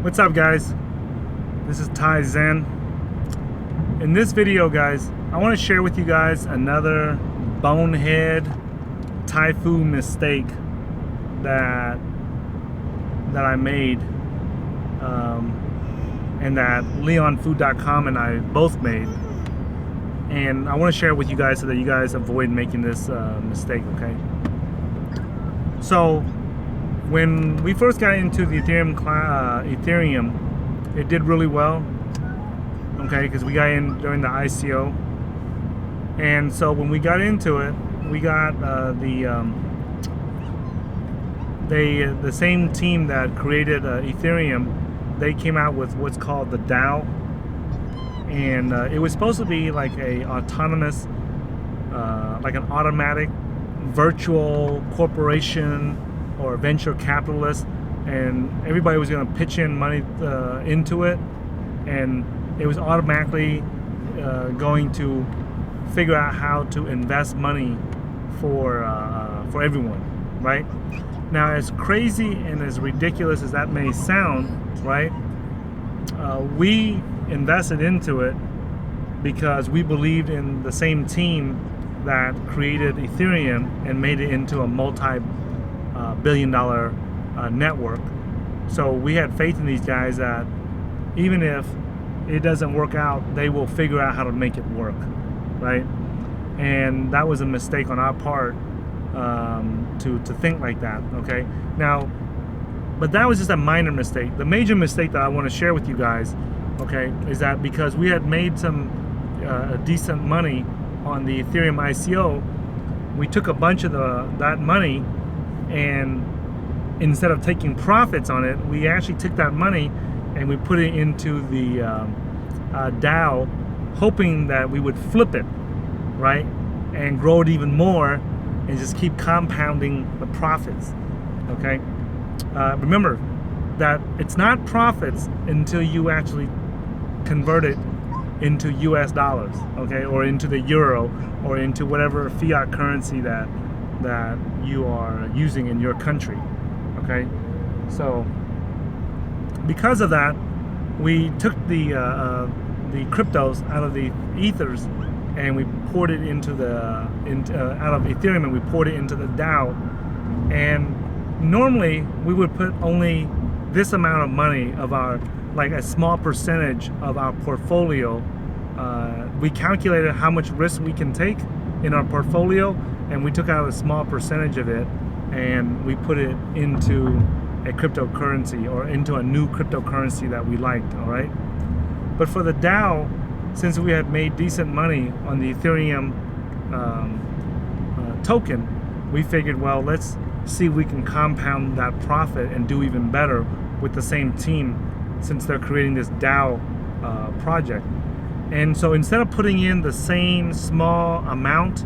What's up, guys? This is Ty Zen. In this video, guys, I want to share with you guys another bonehead Typhoon mistake that I made, and that LeonFood.com and I both made. And I want to share it with you guys so that you guys avoid making this mistake, okay? So, when we first got into the Ethereum, it did really well, okay, because we got in during the ICO. And so when we got into it, we got the same team that created Ethereum. They came out with what's called the DAO, and it was supposed to be like a autonomous, like an automatic virtual corporation or venture capitalist, and everybody was going to pitch in money into it, and it was automatically going to figure out how to invest money for everyone, right? Now, as crazy and as ridiculous as that may sound, right? We invested into it because we believed in the same team that created Ethereum and made it into a multi-billion-dollar network. So we had faith in these guys that even if it doesn't work out, they will figure out how to make it work, right? And that was a mistake on our part, to think like that, okay? Now, but that was just a minor mistake. The major mistake that I want to share with you guys, okay, is that because we had made some decent money on the Ethereum ICO, we took a bunch of that money, and instead of taking profits on it, we actually took that money and we put it into the DAO, hoping that we would flip it, right, and grow it even more and just keep compounding the profits, okay? Remember that it's not profits until you actually convert it into US dollars, okay, or into the euro, or into whatever fiat currency that you are using in your country, okay? So because of that, we took the cryptos out of the ethers and we poured it into out of Ethereum, and we poured it into the DAO. And normally we would put only this amount of money of our, like a small percentage of our portfolio. We calculated how much risk we can take in our portfolio, and we took out a small percentage of it and we put it into a cryptocurrency, or into a new cryptocurrency that we liked, all right? But for the DAO, since we had made decent money on the Ethereum token, we figured, well, let's see if we can compound that profit and do even better with the same team, since they're creating this DAO project. And so instead of putting in the same small amount,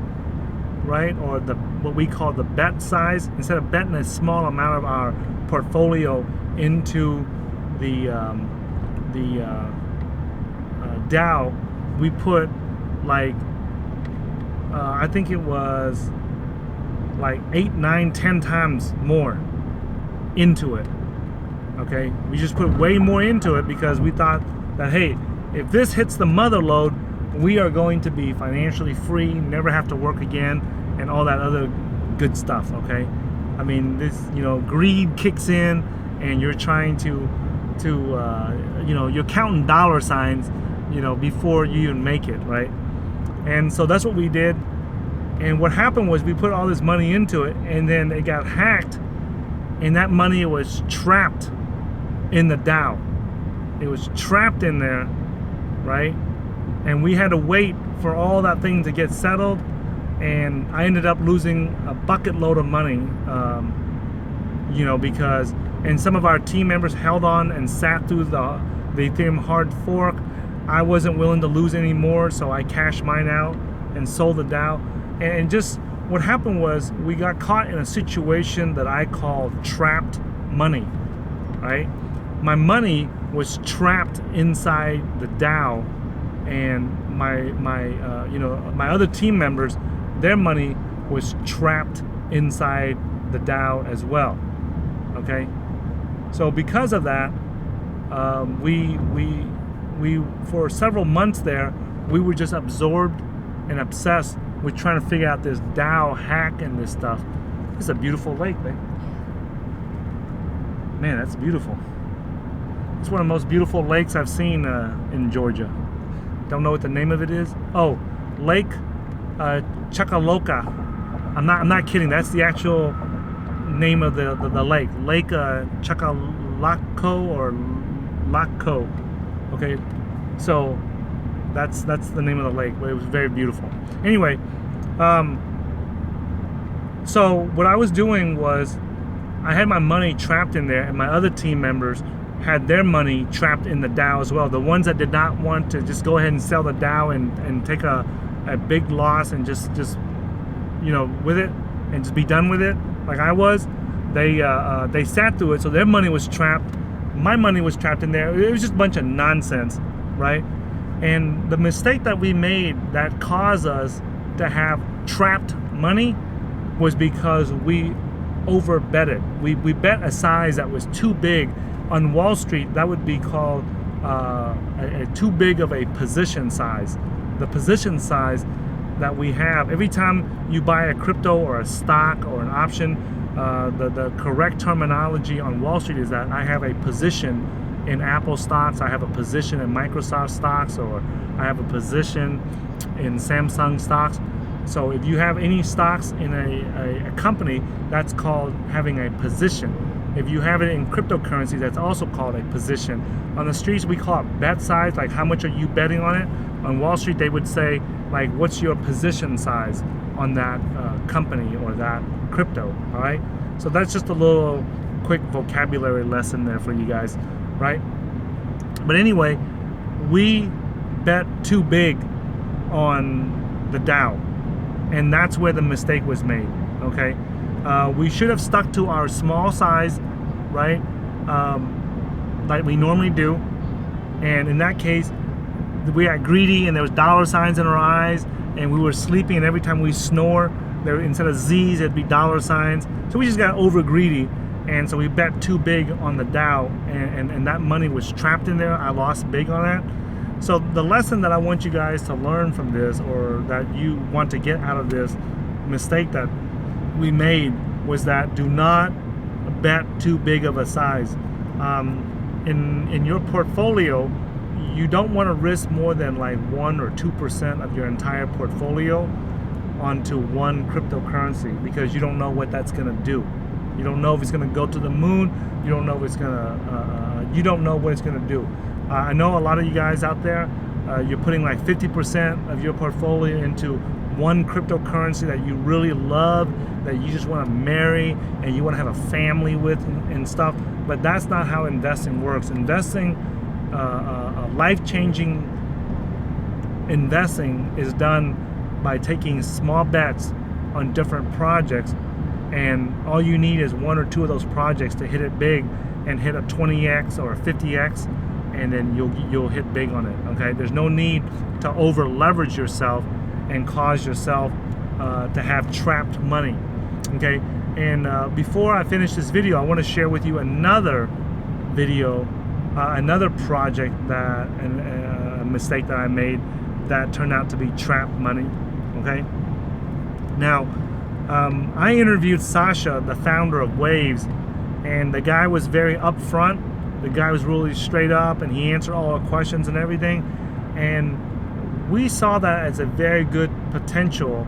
right, or what we call the bet size, instead of betting a small amount of our portfolio into the DAO, we put like I think it was like 8, 9, 10 times more into it, okay? We just put way more into it because we thought that, hey, if this hits the mother load, we are going to be financially free, never have to work again, and all that other good stuff, okay? I mean, this, greed kicks in, and you're trying to you're counting dollar signs, before you even make it, right? And so that's what we did. And what happened was we put all this money into it, and then it got hacked, and that money was trapped in the DAO. It was trapped in there, right? And we had to wait for all that thing to get settled, and I ended up losing a bucket load of money, because, and some of our team members held on and sat through the Ethereum hard fork. I wasn't willing to lose any more, so I cashed mine out and sold the DAO. And just what happened was we got caught in a situation that I call trapped money, right? My money was trapped inside the DAO, and my other team members, their money was trapped inside the DAO as well, okay? So because of that, We for several months there, we were just absorbed and obsessed with trying to figure out this Dow hack and this stuff. It's a beautiful lake, man. Man, that's beautiful. It's one of the most beautiful lakes I've seen in Georgia. Don't know what the name of it is. Oh, Lake Chicxulub. I'm not kidding. That's the actual name of the lake. Lake Chicxulub or Laco. Okay, so that's the name of the lake. But it was very beautiful. Anyway, so what I was doing was I had my money trapped in there, and my other team members had their money trapped in the Dow as well. The ones that did not want to just go ahead and sell the Dow and take a big loss and just you know, with it and just be done with it like I was, they sat through it. So their money was trapped. My money was trapped in there. It was just a bunch of nonsense, right? And the mistake that we made that caused us to have trapped money was because we overbet it. We bet a size that was too big. On Wall Street, that would be called a too big of a position size. The position size that we have, every time you buy a crypto or a stock or an option, the correct terminology on Wall Street is that I have a position in Apple stocks, I have a position in Microsoft stocks, or I have a position in Samsung stocks. So if you have any stocks in a company, that's called having a position. If you have it in cryptocurrency, that's also called a position. On the streets, we call it bet size, like how much are you betting on it? On Wall Street, they would say, like, what's your position size on that company or that crypto, all right? So that's just a little quick vocabulary lesson there for you guys, right? But anyway, we bet too big on the Dow, and that's where the mistake was made, okay? We should have stuck to our small size, right? Like we normally do. And in that case, we got greedy and there was dollar signs in our eyes, and we were sleeping, and every time we snore, there instead of Z's, it'd be dollar signs. So we just got over greedy, and so we bet too big on the Dow, and that money was trapped in there. I lost big on that. So the lesson that I want you guys to learn from this, or that you want to get out of this mistake that we made, was that do not bet too big of a size. In your portfolio, you don't want to risk more than like 1 or 2% of your entire portfolio onto one cryptocurrency, because you don't know what that's going to do. You don't know if it's going to go to the moon. You don't know if it's going to you don't know what it's going to do. I know a lot of you guys out there, you're putting like 50% of your portfolio into one cryptocurrency that you really love, that you just want to marry and you want to have a family with and stuff. But that's not how investing works. Investing, life-changing investing is done by taking small bets on different projects, and all you need is 1 or 2 of those projects to hit it big and hit a 20x or a 50x, and then you'll hit big on it. Okay, there's no need to over leverage yourself and cause yourself to have trapped money. Okay, and before I finish this video, I want to share with you another video, another project that a mistake that I made that turned out to be trapped money. Okay, now I interviewed Sasha, the founder of Waves, and the guy was very upfront. The guy was really straight up, and he answered all our questions and everything, and we saw that as a very good potential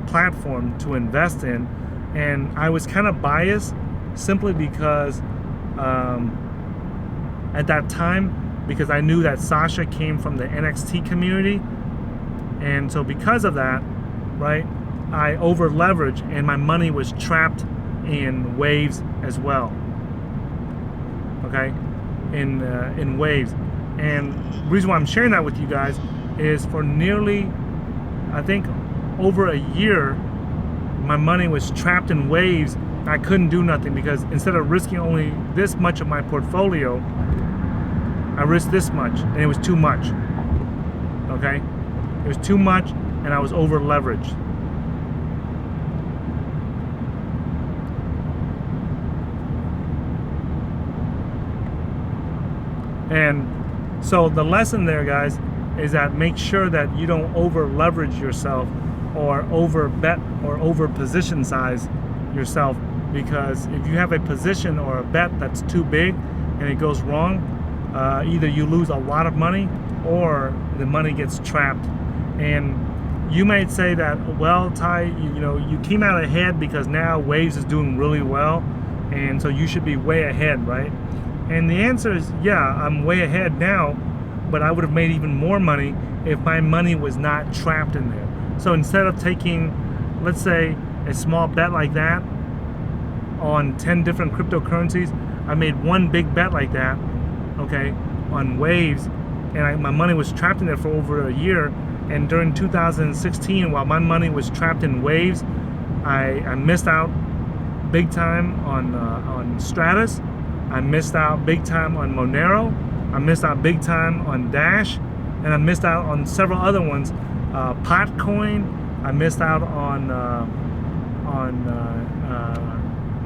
platform to invest in. And I was kind of biased simply because at that time, because I knew that Sasha came from the NXT community, and so because of that, right, I over leveraged, and my money was trapped in Waves as well. Okay, in Waves. And the reason why I'm sharing that with you guys is for nearly, I think, over a year, my money was trapped in Waves. I couldn't do nothing because instead of risking only this much of my portfolio, I risked this much, and it was too much. Okay, it was too much, and I was over leveraged. And so the lesson there, guys, is that make sure that you don't over leverage yourself or over bet or over position size yourself, because if you have a position or a bet that's too big and it goes wrong, either you lose a lot of money or the money gets trapped. And you might say that, well, Ty, you came out ahead because now Waves is doing really well, and so you should be way ahead, right? And the answer is, yeah, I'm way ahead now, but I would have made even more money if my money was not trapped in there. So instead of taking, let's say, a small bet like that on 10 different cryptocurrencies, I made one big bet like that, okay, on Waves, and my money was trapped in there for over a year. And during 2016, while my money was trapped in Waves, I missed out big time on Stratus. I missed out big time on Monero. I missed out big time on Dash, and I missed out on several other ones. Potcoin. I missed out on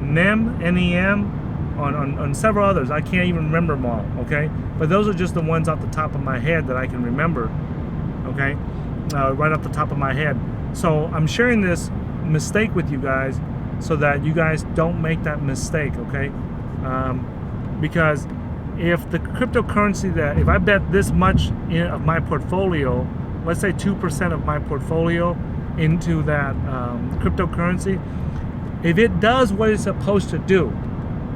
NEM, on several others. I can't even remember them all. Okay, but those are just the ones off the top of my head that I can remember. Okay, right off the top of my head. So I'm sharing this mistake with you guys so that you guys don't make that mistake. Okay, because if the cryptocurrency if I bet this much of my portfolio, let's say 2% of my portfolio into that cryptocurrency, if it does what it's supposed to do,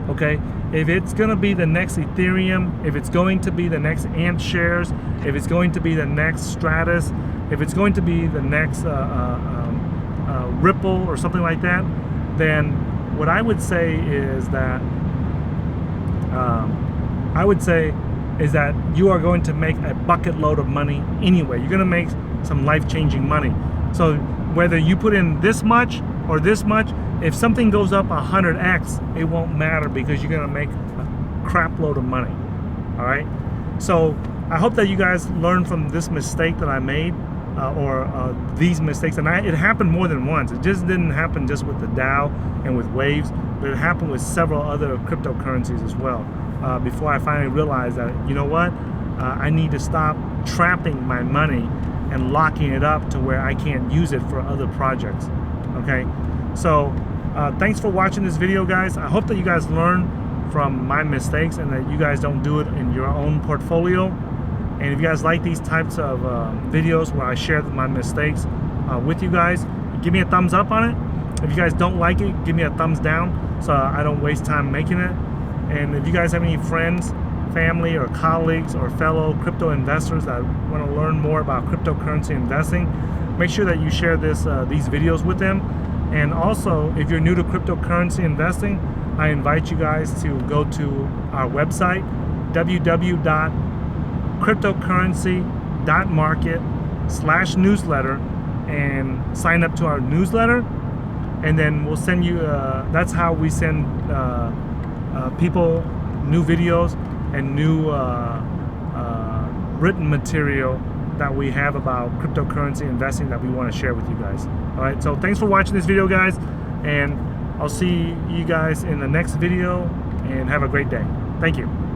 okay, if it's going to be the next Ethereum, if it's going to be the next Ant shares, if it's going to be the next Stratus, if it's going to be the next Ripple or something like that, then what I would say is that you are going to make a bucket load of money anyway. You're going to make some life-changing money. So whether you put in this much or this much, if something goes up 100x, it won't matter because you're going to make a crap load of money. All right. So I hope that you guys learn from this mistake that I made, or these mistakes. And it happened more than once. It just didn't happen just with the DAO and with Waves, but it happened with several other cryptocurrencies as well. Before I finally realized that, you know what, I need to stop trapping my money and locking it up to where I can't use it for other projects. Okay, so thanks for watching this video, guys. I hope that you guys learn from my mistakes and that you guys don't do it in your own portfolio. And if you guys like these types of videos where I share my mistakes with you guys, give me a thumbs up on it. If you guys don't like it, give me a thumbs down so I don't waste time making it. And if you guys have any friends, family, or colleagues, or fellow crypto investors that want to learn more about cryptocurrency investing, make sure that you share these videos with them. And also, if you're new to cryptocurrency investing, I invite you guys to go to our website, www.cryptocurrency.market/newsletter, and sign up to our newsletter. And then we'll send you, that's how we send people new videos and new written material that we have about cryptocurrency investing that we want to share with you guys. All right, so thanks for watching this video, guys, and I'll see you guys in the next video, and have a great day. Thank you.